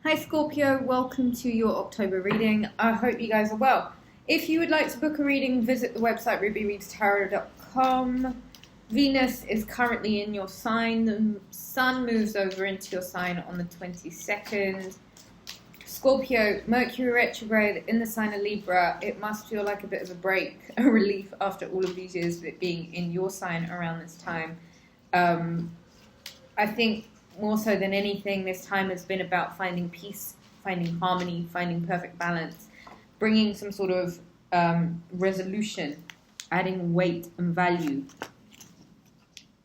Hi Scorpio, welcome to your October reading. I hope you guys are well. If you would like to book a reading, visit the website rubyreadstarot.com. Venus is currently in your sign. The Sun moves over into your sign on the 22nd. Scorpio, Mercury retrograde in the sign of Libra. It must feel like a bit of a break, a relief after all of these years of it being in your sign around this time. I think more so than anything, this time has been about finding peace, finding harmony, finding perfect balance, bringing some sort of resolution, adding weight and value.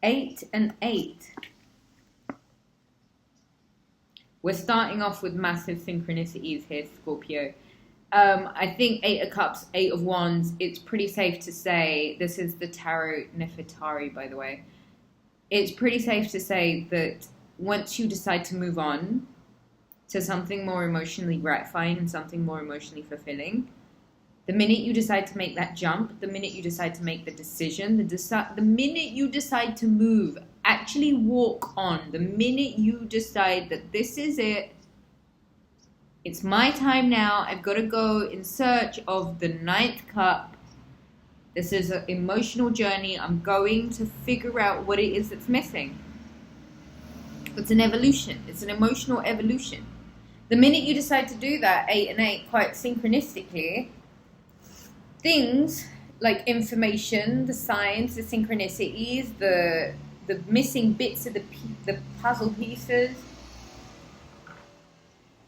8 and 8. We're starting off with massive synchronicities here, Scorpio. I think 8 of Cups, 8 of Wands, it's pretty safe to say, this is the Tarot Nefertari, by the way. It's pretty safe to say that once you decide to move on to something more emotionally gratifying and something more emotionally fulfilling, the minute you decide to make that jump, the minute you decide to make the decision, the minute you decide to move, actually walk on, the minute you decide that this is it, it's my time now, I've got to go in search of the 9th cup, this is an emotional journey, I'm going to figure out what it is that's missing. It's an evolution. It's an emotional evolution. The minute you decide to do that, 8 and 8, quite synchronistically, things like information, the signs, the synchronicities, the missing bits of the puzzle pieces,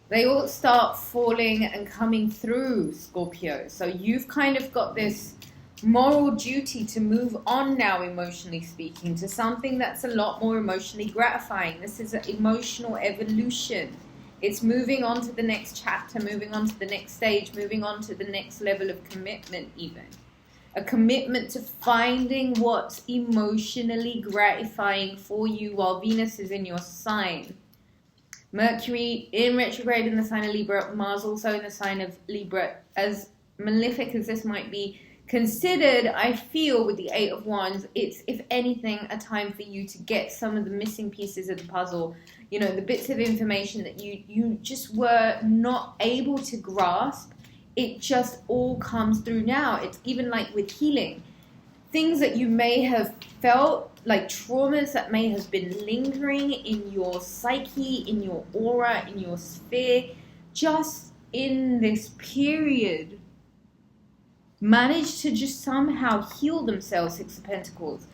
they all start falling and coming through, Scorpio. So you've kind of got this moral duty to move on now, emotionally speaking, to something that's a lot more emotionally gratifying. This is an emotional evolution. It's moving on to the next chapter, moving on to the next stage, moving on to the next level of commitment even. A commitment to finding what's emotionally gratifying for you while Venus is in your sign. Mercury in retrograde in the sign of Libra, Mars also in the sign of Libra. As malefic as this might be considered, I feel with the 8 of Wands, it's, if anything, a time for you to get some of the missing pieces of the puzzle, you know, the bits of information that you just were not able to grasp. It just all comes through now. It's even like with healing. Things that you may have felt, like traumas that may have been lingering in your psyche, in your aura, in your sphere, just in this period, manage to just somehow heal themselves. 6 of Pentacles.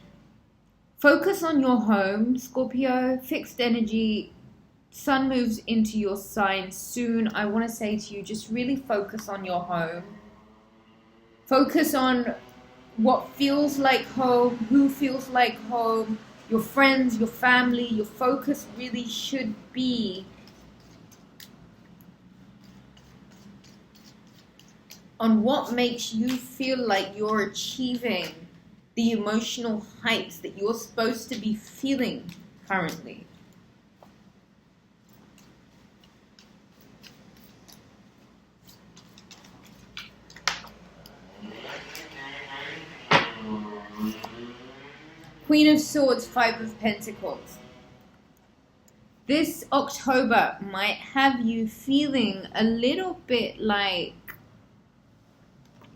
Focus on your home, Scorpio. Fixed energy. Sun moves into your sign soon. I want to say to you, just really focus on your home. Focus on what feels like home, who feels like home, your friends, your family. Your focus really should be on what makes you feel like you're achieving the emotional heights that you're supposed to be feeling currently. Queen of Swords, 5 of Pentacles. This October might have you feeling a little bit like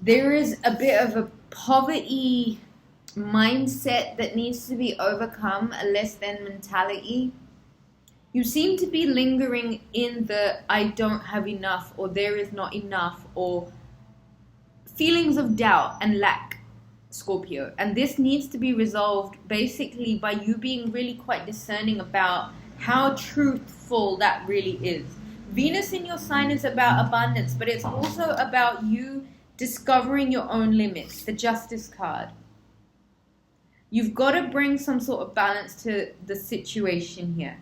there is a bit of a poverty mindset that needs to be overcome, a less than mentality. You seem to be lingering in the I don't have enough, or there is not enough, or feelings of doubt and lack, Scorpio. And this needs to be resolved basically by you being really quite discerning about how truthful that really is. Venus in your sign is about abundance, but it's also about you discovering your own limits, the Justice card. You've got to bring some sort of balance to the situation here.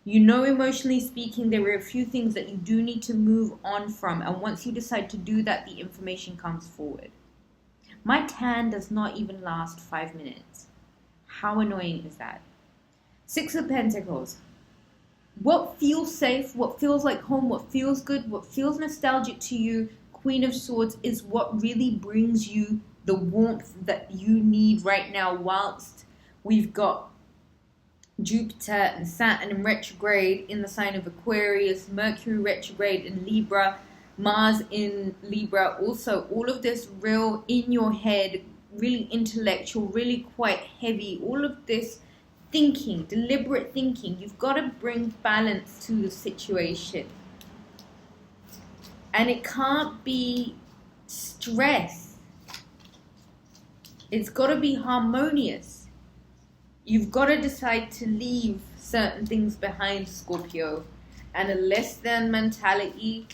You know, emotionally speaking, there are a few things that you do need to move on from. And once you decide to do that, the information comes forward. My tan does not even last 5 minutes. How annoying is that? 6 of Pentacles. What feels safe, what feels like home, what feels good, what feels nostalgic to you, Queen of Swords, is what really brings you the warmth that you need right now, whilst we've got Jupiter and Saturn in retrograde in the sign of Aquarius, Mercury retrograde in Libra, Mars in Libra. Also, all of this real in your head, really intellectual, really quite heavy. All of this thinking, deliberate thinking. You've got to bring balance to the situation. And it can't be stress. It's got to be harmonious. You've got to decide to leave certain things behind, Scorpio, and a less than mentality,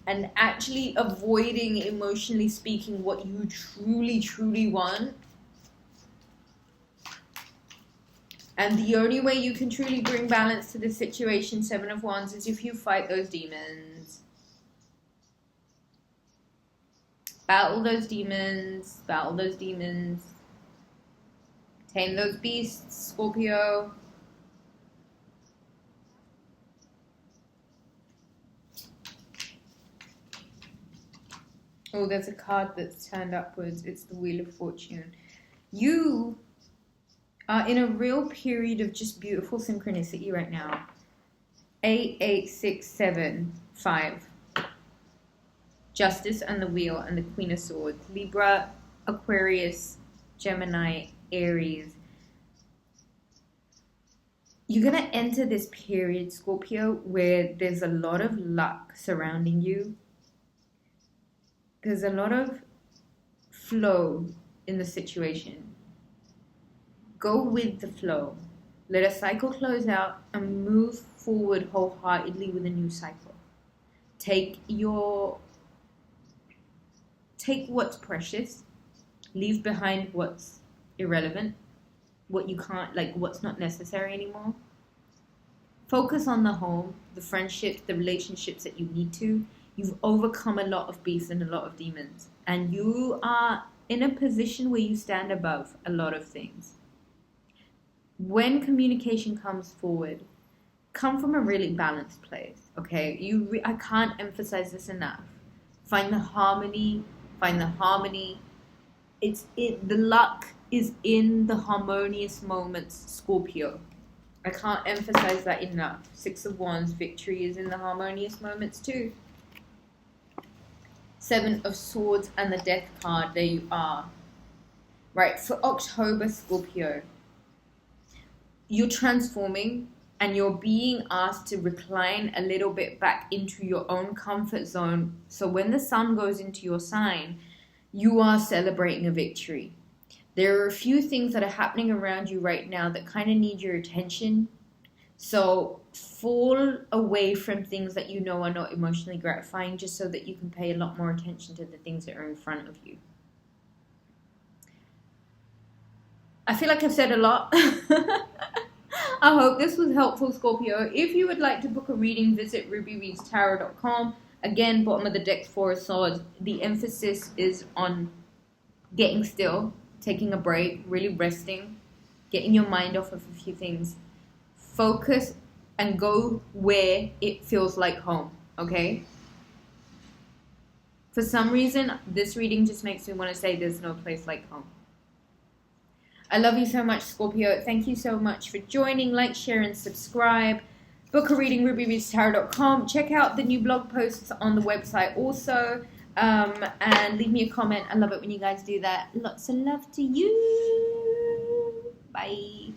and actually avoiding, emotionally speaking, what you truly, truly want. And the only way you can truly bring balance to the situation, Seven of Wands, is if you fight those demons. Battle those demons. Battle those demons. Tame those beasts, Scorpio. Oh, there's a card that's turned upwards. It's the Wheel of Fortune. You are in a real period of just beautiful synchronicity right now. 8, 8, 6, 7, 5. Justice and the Wheel and the Queen of Swords. Libra, Aquarius, Gemini, Aries. You're going to enter this period, Scorpio, where there's a lot of luck surrounding you. There's a lot of flow in the situation. Go with the flow. Let a cycle close out and move forward wholeheartedly with a new cycle. Take what's precious. Leave behind what's irrelevant. What you can't, like what's not necessary anymore. Focus on the home, the friendships, the relationships that you need to. You've overcome a lot of beasts and a lot of demons. And you are in a position where you stand above a lot of things. When communication comes forward, come from a really balanced place, okay? I can't emphasize this enough. Find the harmony. The luck is in the harmonious moments, Scorpio. I can't emphasize that enough. 6 of Wands, victory is in the harmonious moments too. 7 of Swords and the Death card, there you are. Right, for October, Scorpio, you're transforming and you're being asked to recline a little bit back into your own comfort zone. So when the sun goes into your sign, you are celebrating a victory. There are a few things that are happening around you right now that kind of need your attention. So fall away from things that you know are not emotionally gratifying, just so that you can pay a lot more attention to the things that are in front of you. I feel like I've said a lot. I hope this was helpful, Scorpio. If you would like to book a reading, visit rubyreadstarot.com. Again, bottom of the deck, 4 of Swords. The emphasis is on getting still, taking a break, really resting, getting your mind off of a few things. Focus and go where it feels like home, okay? For some reason, this reading just makes me want to say there's no place like home. I love you so much, Scorpio. Thank you so much for joining. Like, share, and subscribe. Book a reading, rubyreadstarot.com. Check out the new blog posts on the website also. And leave me a comment. I love it when you guys do that. Lots of love to you. Bye.